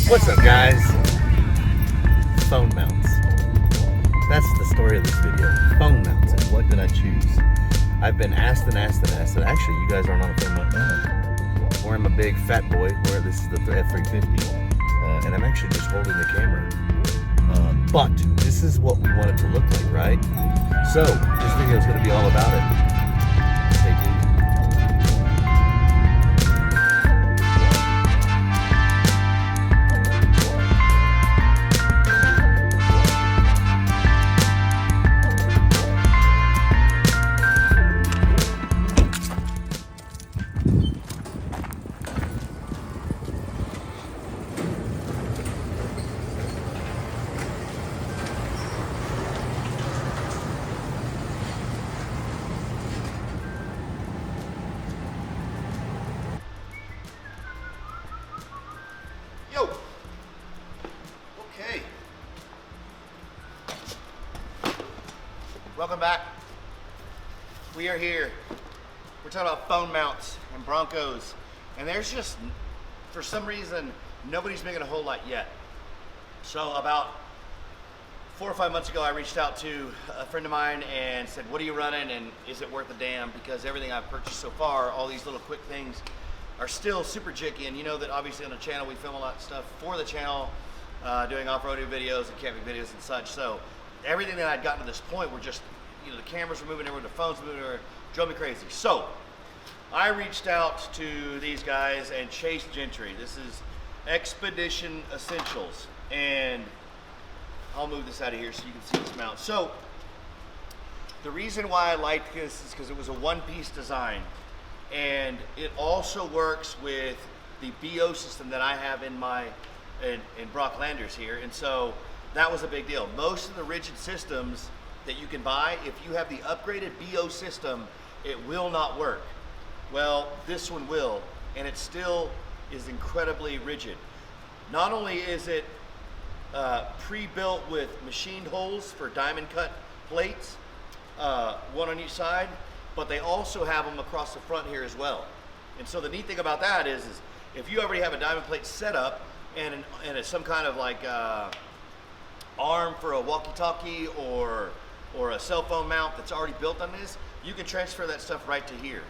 What's up, guys? Phone mounts. That's the story of this video. Phone mounts, and what did I choose? I've been asked and asked and asked, and actually you guys aren't on a phone mount now. Where I'm a big fat boy, where this is the F350, and I'm actually just holding the camera. But this is what we want it to look like, right? So this video is going to be all about it. Stay tuned. Welcome back. We are here. We're talking about phone mounts and Broncos, and there's just, for some reason, nobody's making a whole lot yet. So about 4 or 5 months ago, I reached out to a friend of mine and said, what are you running, and is it worth a damn? Because everything I've purchased so far, all these little quick things, are still super jicky. And you know that obviously on the channel, we film a lot of stuff for the channel, doing off-roading videos and camping videos and such. So everything that I'd gotten to this point were just, you know, the cameras were moving everywhere, the phones were moving everywhere, drove me crazy. So I reached out to these guys and Chase Gentry. This is Expedition Essentials, and I'll move this out of here so you can see this mount. So the reason why I liked this is because it was a one-piece design, and it also works with the BO system that I have in my in Brock Landers here, and so that was a big deal. Most of the rigid systems that you can buy, if you have the upgraded BO system, it will not work. Well, this one will, and it still is incredibly rigid. Not only is it pre-built with machined holes for diamond cut plates, one on each side, but they also have them across the front here as well. And so the neat thing about that is if you already have a diamond plate set up and some kind of like arm for a walkie-talkie or a cell phone mount that's already built on this, you can transfer that stuff right to here.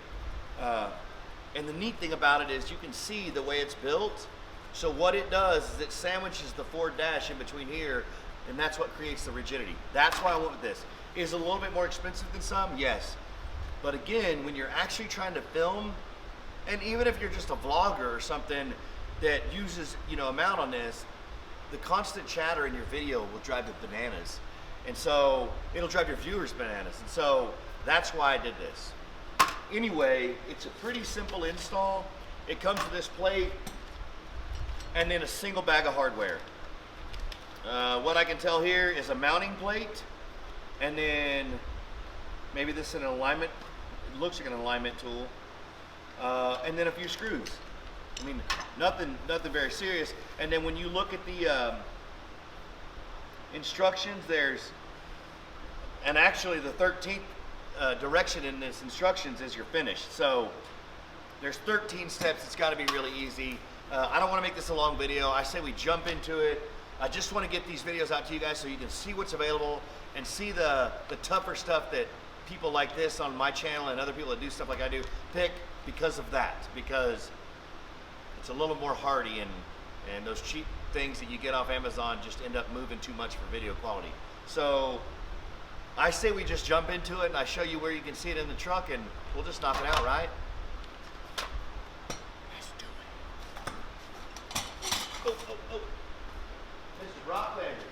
And the neat thing about it is you can see the way it's built. So what it does is it sandwiches the forward dash in between here, and that's what creates the rigidity. That's why I went with this. Is it a little bit more expensive than some? Yes. But again, when you're actually trying to film, and even if you're just a vlogger or something that uses, you know, a mount on this, the constant chatter in your video will drive you bananas. And so it'll drive your viewers bananas. And so that's why I did this. Anyway, it's a pretty simple install. It comes with this plate and then a single bag of hardware. What I can tell here is a mounting plate, and then maybe this is an alignment. It looks like an alignment tool. And then a few screws. I mean, nothing very serious. And then when you look at the instructions, and actually the 13th direction in this instructions is your finish. So there's 13 steps. It's got to be really easy. I don't want to make this a long video. I say we jump into it. I just want to get these videos out to you guys so you can see what's available and see the tougher stuff that people like this on my channel and other people that do stuff like I do pick because of that, because it's a little more hardy, and those cheap things that you get off Amazon just end up moving too much for video quality. So I say we just jump into it and I show you where you can see it in the truck, and we'll just knock it out, right? Let's do it. Oh. This is Rock Landers.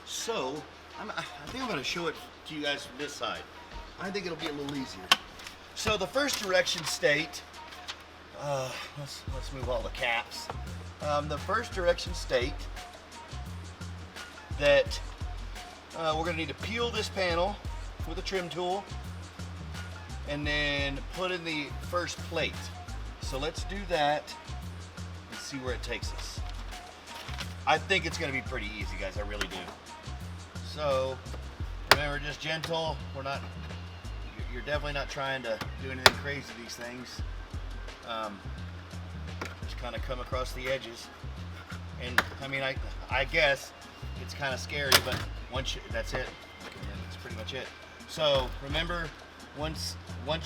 So, I think I'm going to show it to you guys from this side. I think it'll be a little easier. So the first direction state, let's move all the caps. The first direction state that we're going to need to peel this panel with a trim tool and then put in the first plate. So let's do that and see where it takes us. I think it's gonna be pretty easy, guys, I really do. So, remember, just gentle. You're definitely not trying to do anything crazy to these things. Just kind of come across the edges. And I mean, I guess it's kind of scary, but that's it. That's pretty much it. So remember, once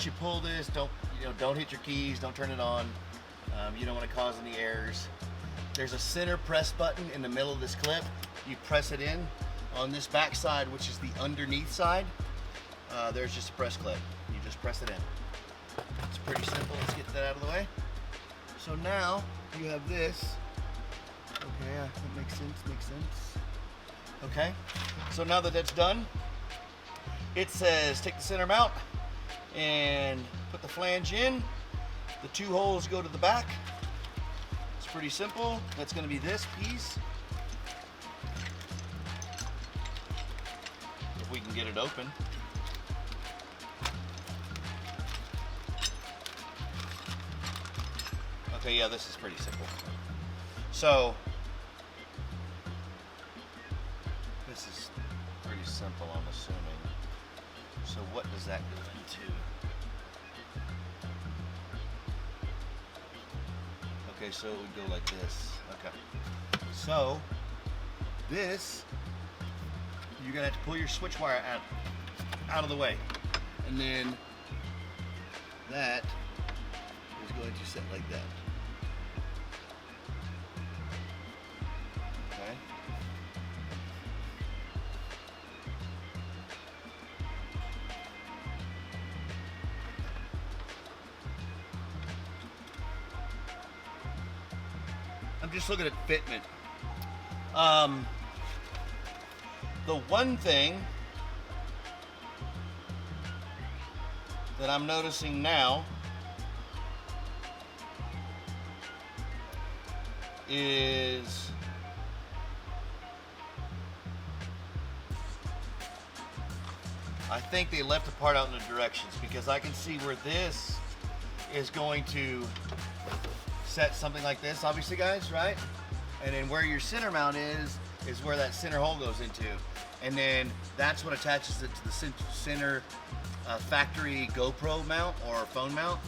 you pull this, don't hit your keys, don't turn it on. You don't want to cause any errors. There's a center press button in the middle of this clip. You press it in. On this back side, which is the underneath side, there's just a press clip. You just press it in. It's pretty simple. Let's get that out of the way. So now you have this. Okay, that makes sense. Okay, so now that that's done, it says take the center mount and put the flange in. The 2 holes go to the back. It's pretty simple. That's going to be this piece. If we can get it open. Okay, yeah, this is pretty simple. So, this is pretty simple, I'm assuming. So what does that go into? Okay, so it would go like this. Okay. So, this, you're gonna have to pull your switch wire out of the way. And then that is going to set like that. Okay. I'm just looking at fitment. The one thing that I'm noticing now is I think they left a part out in the directions, because I can see where this is going to set something like this, obviously, guys, right? And then where your center mount is where that center hole goes into. And then that's what attaches it to the center factory GoPro mount or phone mount.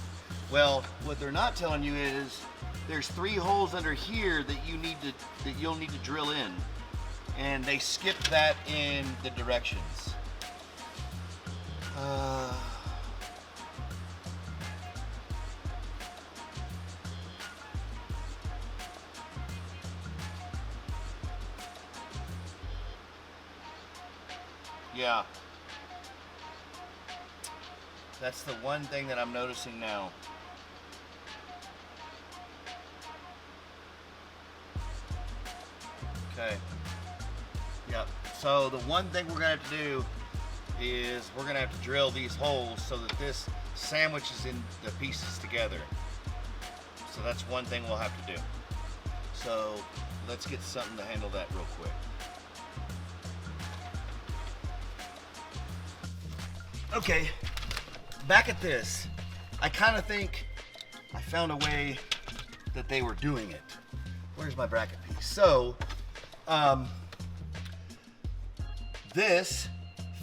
Well, what they're not telling you is there's 3 holes under here that you'll need to drill in. And they skipped that in the directions. Yeah. That's the one thing that I'm noticing now. Okay. Yep. So the one thing we're gonna have to do is we're gonna have to drill these holes so that this sandwiches in the pieces together. So that's one thing we'll have to do. So let's get something to handle that real quick. Okay, back at this, I kind of think I found a way that they were doing it. Where's my bracket piece? So, this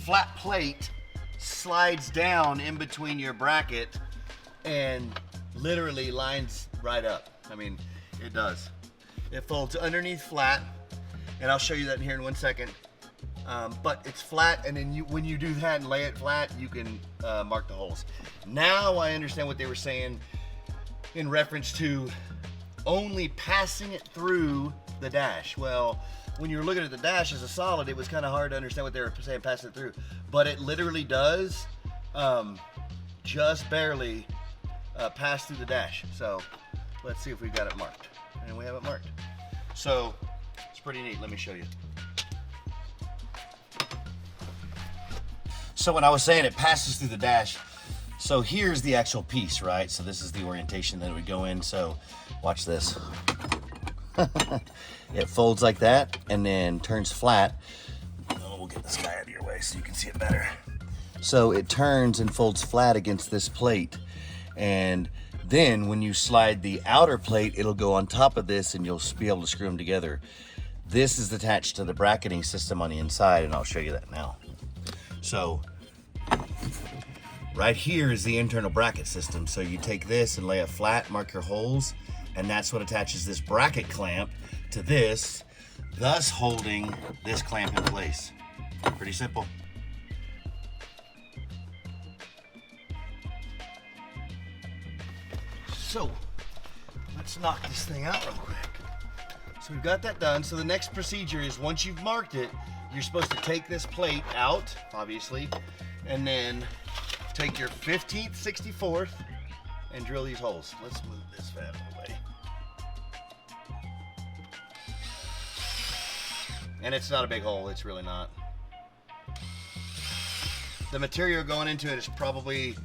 flat plate slides down in between your bracket and literally lines right up. I mean, it does. It folds underneath flat, and I'll show you that in here in 1 second. But it's flat, and then when you do that and lay it flat, you can mark the holes. Now I understand what they were saying in reference to only passing it through the dash. Well, when you were looking at the dash as a solid, it was kind of hard to understand what they were saying, passing it through. But it literally does just barely pass through the dash. So let's see if we've got it marked. And we have it marked. So it's pretty neat. Let me show you. So when I was saying it passes through the dash, so here's the actual piece, right? So this is the orientation that it would go in. So watch this. It folds like that and then turns flat. Oh, we'll get this guy out of your way so you can see it better. So it turns and folds flat against this plate. And Then when you slide the outer plate, it'll go on top of this and you'll be able to screw them together. This is attached to the bracketing system on the inside, and I'll show you that now. So right here is the internal bracket system. So you take this and lay it flat, mark your holes, and that's what attaches this bracket clamp to this, thus holding this clamp in place. Pretty simple. So let's knock this thing out real quick. So we've got that done. So the next procedure is, once you've marked it, you're supposed to take this plate out, obviously, and then take your 15th, 64th, and drill these holes. Let's move this fat away. And it's not a big hole, it's really not. The material going into it is probably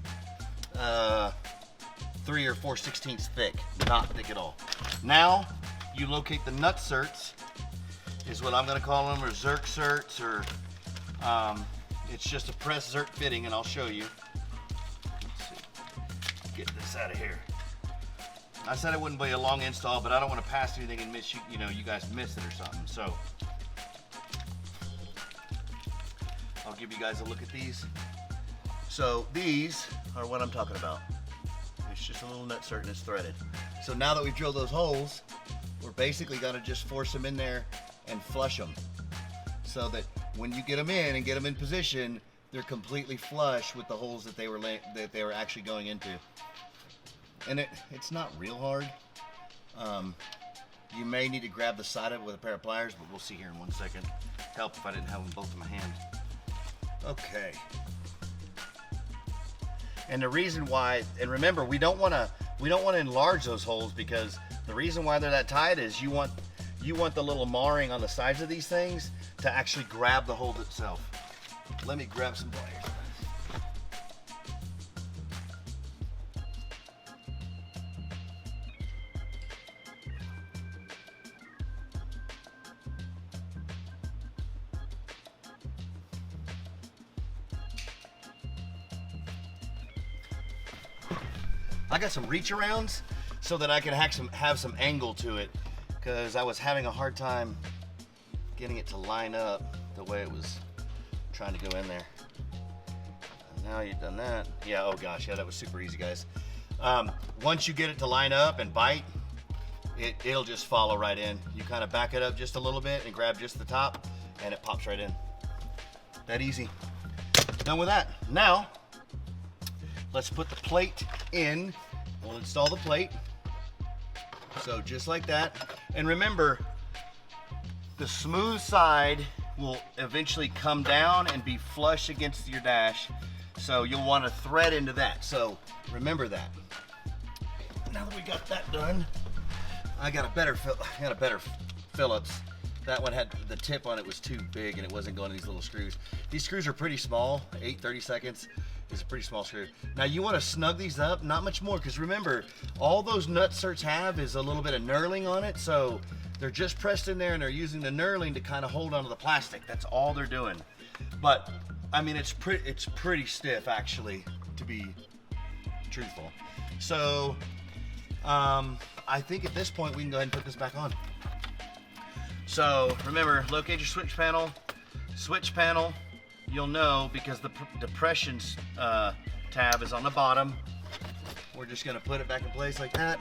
3 or 4/16 thick, not thick at all. Now, you locate the nut certs, is what I'm gonna call them, or zerk certs, or it's just a press zerk fitting, and I'll show you. Let's see. Get this out of here. I said it wouldn't be a long install, but I don't want to pass anything and miss you know, you guys miss it or something. So I'll give you guys a look at these. So these are what I'm talking about. It's just a little nut cert and it's threaded. So now that we've drilled those holes, we're basically gonna just force them in there and flush them, so that when you get them in and get them in position, they're completely flush with the holes that they were actually going into. And it's not real hard. You may need to grab the side of it with a pair of pliers, but we'll see here in 1 second. Help if I didn't have them both in my hand. Okay. And the reason why, and remember, we don't want to enlarge those holes, because the reason why they're that tight is you want the little marring on the sides of these things to actually grab the hole itself. Let me grab some pliers. I got some reach arounds so that I can have some angle to it, because I was having a hard time getting it to line up the way it was trying to go in there. And now you've done that. Yeah, oh gosh, yeah, that was super easy, guys. Once you get it to line up and bite, it'll just follow right in. You kind of back it up just a little bit and grab just the top, and it pops right in. That easy. Done with that. Now, let's put the plate in. We'll install the plate. So just like that. And remember, the smooth side will eventually come down and be flush against your dash. So you'll want to thread into that. So remember that. Now that we got that done, I got a better Phillips. That one had the tip on it was too big and it wasn't going to these little screws. These screws are pretty small, 8/32. Is a pretty small screw. Now you want to snug these up, not much more, because remember, all those nut certs have is a little bit of knurling on it, so they're just pressed in there and they're using the knurling to kind of hold onto the plastic. That's all they're doing. But I mean, it's pretty stiff, actually, to be truthful. So I think at this point we can go ahead and put this back on. So remember, locate your switch panel. Switch panel, you'll know because the depression tab is on the bottom. We're just gonna put it back in place like that.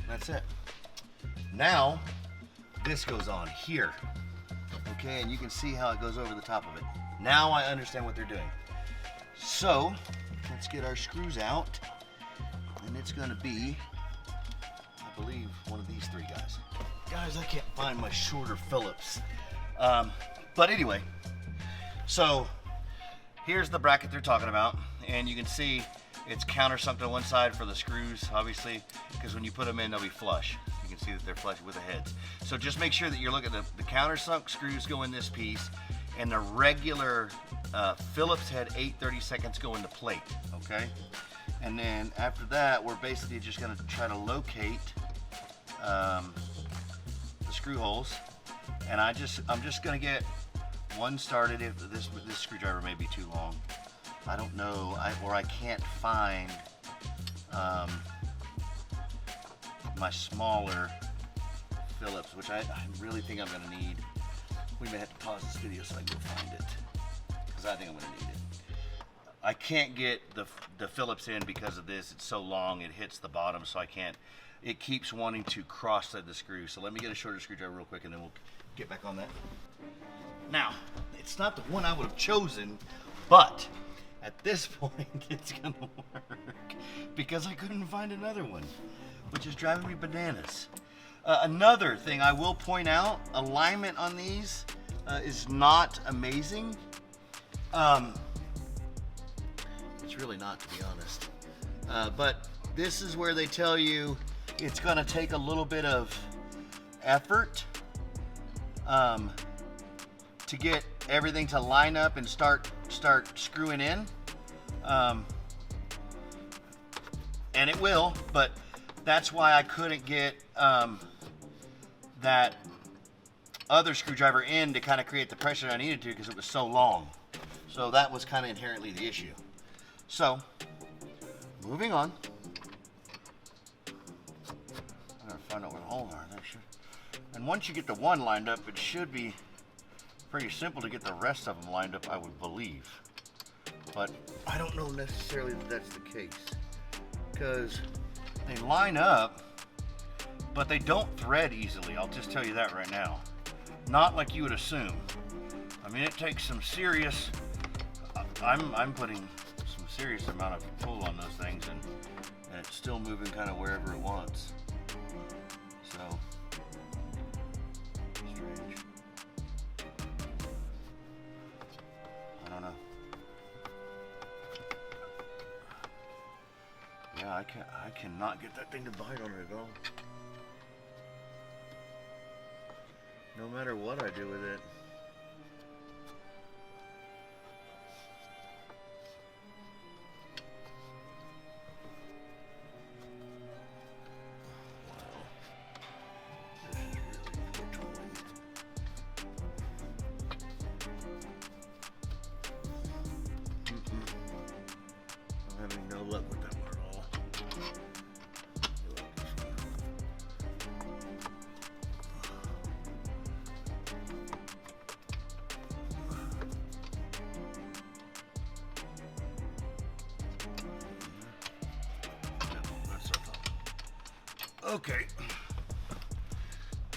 That's it. Now, this goes on here. Okay, and you can see how it goes over the top of it. Now I understand what they're doing. So, let's get our screws out. And it's gonna be, I believe, one of these three guys. Guys, I can't find my shorter Phillips. But anyway, so here's the bracket they're talking about, and you can see it's countersunk to one side for the screws, obviously, because when you put them in, they'll be flush. You can see that they're flush with the heads. So just make sure that you're looking at the countersunk screws go in this piece, and the regular Phillips head 8/32 go in the plate, okay? And then after that, we're basically just gonna try to locate the screw holes. And I'm just gonna get one started. If this screwdriver may be too long, I don't know, or I can't find my smaller Phillips, which I really think I'm gonna need. We may have to pause this video so I can go find it, because I think I'm gonna need it. I can't get the Phillips in because of this. It's so long, it hits the bottom, so I can't. It keeps wanting to cross thread the screw. So let me get a shorter screwdriver real quick and then we'll get back on that. Now, it's not the one I would have chosen, but at this point it's gonna work because I couldn't find another one, which is driving me bananas. Another thing I will point out, alignment on these is not amazing. It's really not, to be honest. But this is where they tell you it's gonna take a little bit of effort to get everything to line up and start screwing in. And it will, but that's why I couldn't get that other screwdriver in to kind of create the pressure I needed to, because it was so long. So that was kind of inherently the issue. So, moving on. I gotta find out where the holes are. And once you get the one lined up, it should be pretty simple to get the rest of them lined up, I would believe. But I don't know necessarily that that's the case, because they line up, but they don't thread easily. I'll just tell you that right now. Not like you would assume. I mean, it takes some serious, I'm putting some serious amount of pull on those things, and it's still moving kind of wherever it wants. So, strange. I don't know. Yeah, I cannot get that thing to bite on it at all. No matter what I do with it. Okay,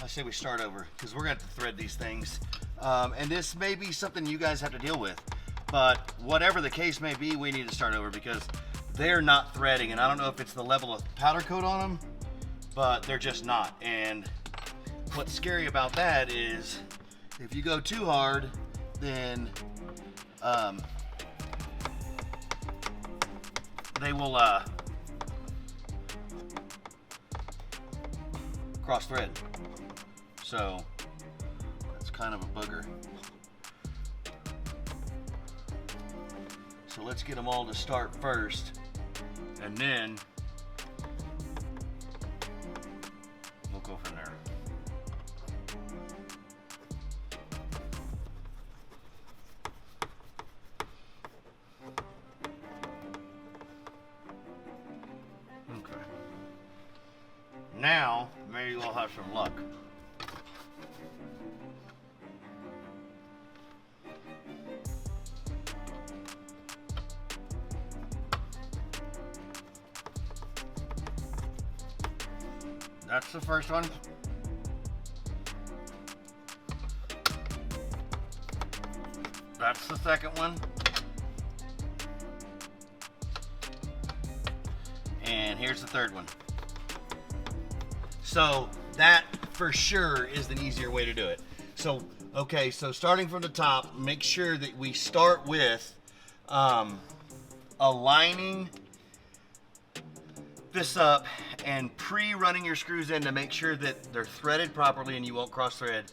I say we start over, because we're going to have to thread these things. And this may be something you guys have to deal with, but whatever the case may be, we need to start over because they're not threading. And I don't know if it's the level of powder coat on them, but they're just not. And what's scary about that is if you go too hard, then they will cross thread. So that's kind of a booger. So let's get them all to start first, and then we'll go from there. Okay. Now, maybe we'll have some luck. That's the first one. That's the second one. And here's the third one. So that for sure is an easier way to do it. So, okay, so starting from the top, make sure that we start with aligning this up and pre-running your screws in to make sure that they're threaded properly and you won't cross thread.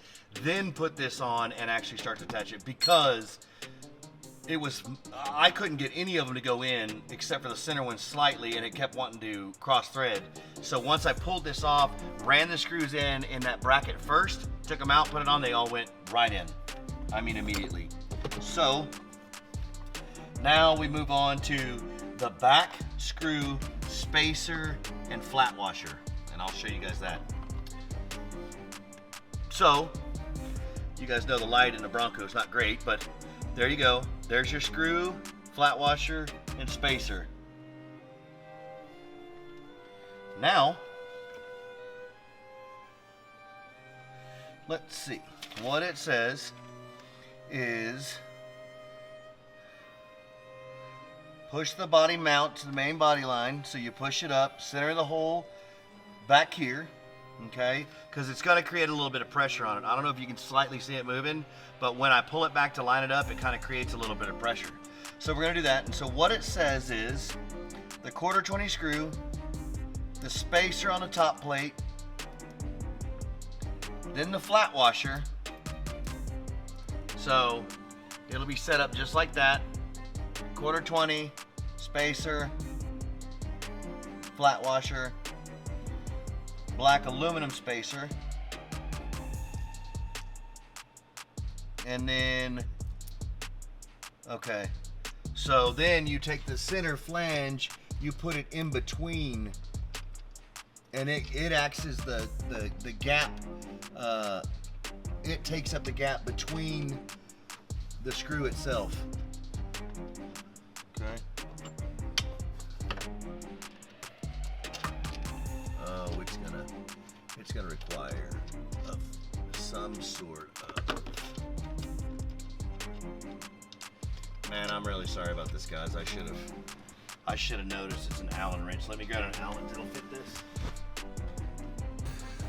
Then put this on and actually start to attach it, because I couldn't get any of them to go in except for the center one slightly, and it kept wanting to cross thread. So once I pulled this off, ran the screws in that bracket first, took them out, put it on, they all went right in. I mean immediately. So now we move on to the back screw spacer, and flat washer. And I'll show you guys that. So, you guys know the light in the Bronco is not great, but there you go. There's your screw, flat washer, and spacer. Now, let's see. What it says is push the body mount to the main body line. So you push it up, center the hole back here, okay? Because it's going to create a little bit of pressure on it. I don't know if you can slightly see it moving, but when I pull it back to line it up, it kind of creates a little bit of pressure. So we're going to do that. And so what it says is the 1/4-20 screw, the spacer on the top plate, then the flat washer. So it'll be set up just like that. 1/4-20, spacer, flat washer, black aluminum spacer, and then, okay, so then you take the center flange, you put it in between, and it acts as the gap. It takes up the gap between the screw itself. Okay. Oh, it's gonna require some sort of. Man, I'm really sorry about this, guys. I should have noticed it's an Allen wrench. Let me grab an Allen. It'll fit this.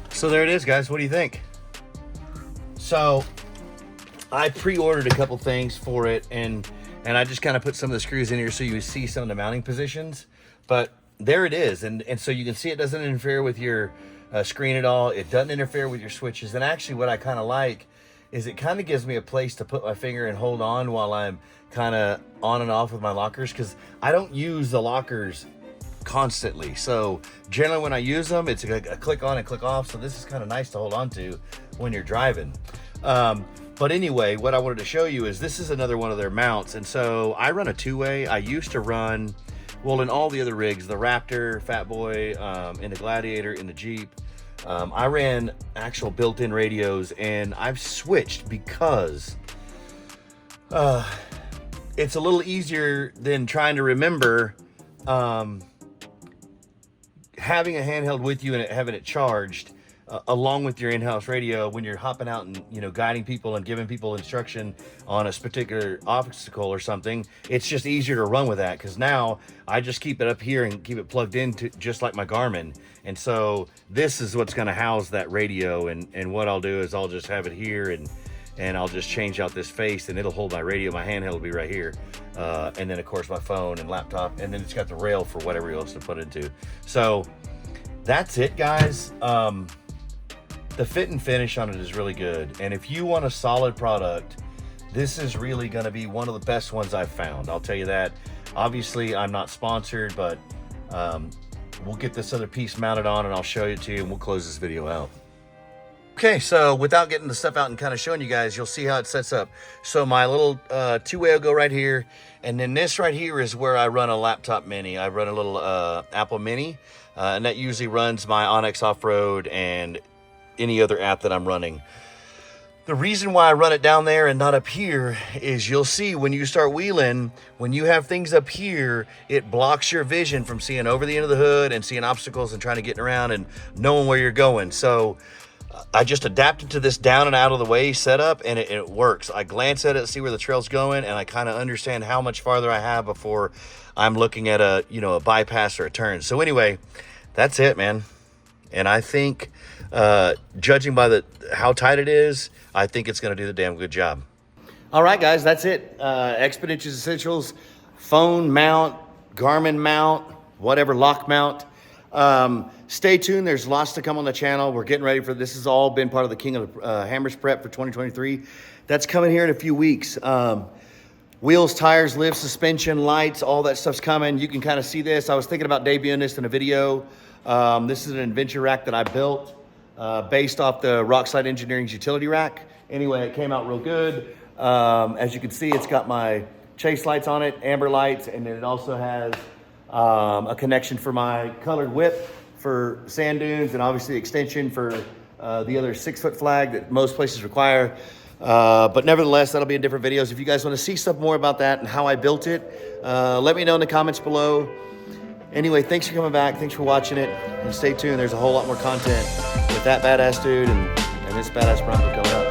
So there it is, guys. What do you think? So I pre-ordered a couple things for it, and I just kind of put some of the screws in here so you see some of the mounting positions. But there it is, and so you can see it doesn't interfere with your screen at all. It doesn't interfere with your switches. And actually what I kind of like is it kind of gives me a place to put my finger and hold on while I'm kind of on and off with my lockers, because I don't use the lockers constantly. So generally when I use them, it's a click on and click off. So this is kind of nice to hold on to when you're driving. But anyway, what I wanted to show you is this is another one of their mounts. And so I run a two-way. I used to run, well, in all the other rigs, the Raptor, Fat Boy, in the Gladiator, in the Jeep, I ran actual built-in radios, and I've switched because it's a little easier than trying to remember having a handheld with you and having it charged along with your in-house radio when you're hopping out and, you know, guiding people and giving people instruction on a particular obstacle or something. It's just easier to run with that, because now I just keep it up here and keep it plugged into just like my Garmin. And so this is what's going to house that radio, and what I'll do is I'll just have it here, and I'll just change out this face, and it'll hold my radio. My handheld will be right here, and then of course my phone and laptop, and then it's got the rail for whatever else to put into. So that's it, guys. The fit and finish on it is really good, and if you want a solid product, this is really going to be one of the best ones I've found. I'll tell you that. Obviously I'm not sponsored, but we'll get this other piece mounted on and I'll show you to you, and we'll close this video out. Okay, so without getting the stuff out and kind of showing you guys, you'll see how it sets up. So my little two-way will go right here, and then this right here is where I run a laptop mini. I run a little Apple Mini, and that usually runs my Onyx Off-Road and any other app that I'm running. The reason why I run it down there and not up here is you'll see when you start wheeling, when you have things up here, it blocks your vision from seeing over the end of the hood and seeing obstacles and trying to get around and knowing where you're going. So I just adapted to this down and out of the way setup, and it works. I glance at it, see where the trail's going, and I kind of understand how much farther I have before I'm looking at a bypass or a turn. So anyway, that's it, man. And I think, judging by how tight it is, I think it's going to do the damn good job. All right, guys, that's it. Expeditions Essentials, phone mount, Garmin mount, whatever, lock mount. Stay tuned. There's lots to come on the channel. We're getting ready for this. Has all been part of the King of Hammers prep for 2023. That's coming here in a few weeks. Wheels, tires, lifts, suspension, lights, all that stuff's coming. You can kind of see this. I was thinking about debuting this in a video. This is an adventure rack that I built based off the Rockslide Engineering's utility rack. Anyway, it came out real good. As you can see, it's got my chase lights on it, amber lights, and then it also has a connection for my colored whip for sand dunes, and obviously extension for the other 6-foot flag that most places require. But nevertheless, that'll be in different videos. If you guys want to see stuff more about that and how I built it, let me know in the comments below. Anyway, thanks for coming back. Thanks for watching it. And stay tuned. There's a whole lot more content with that badass dude and this badass Bronco coming up.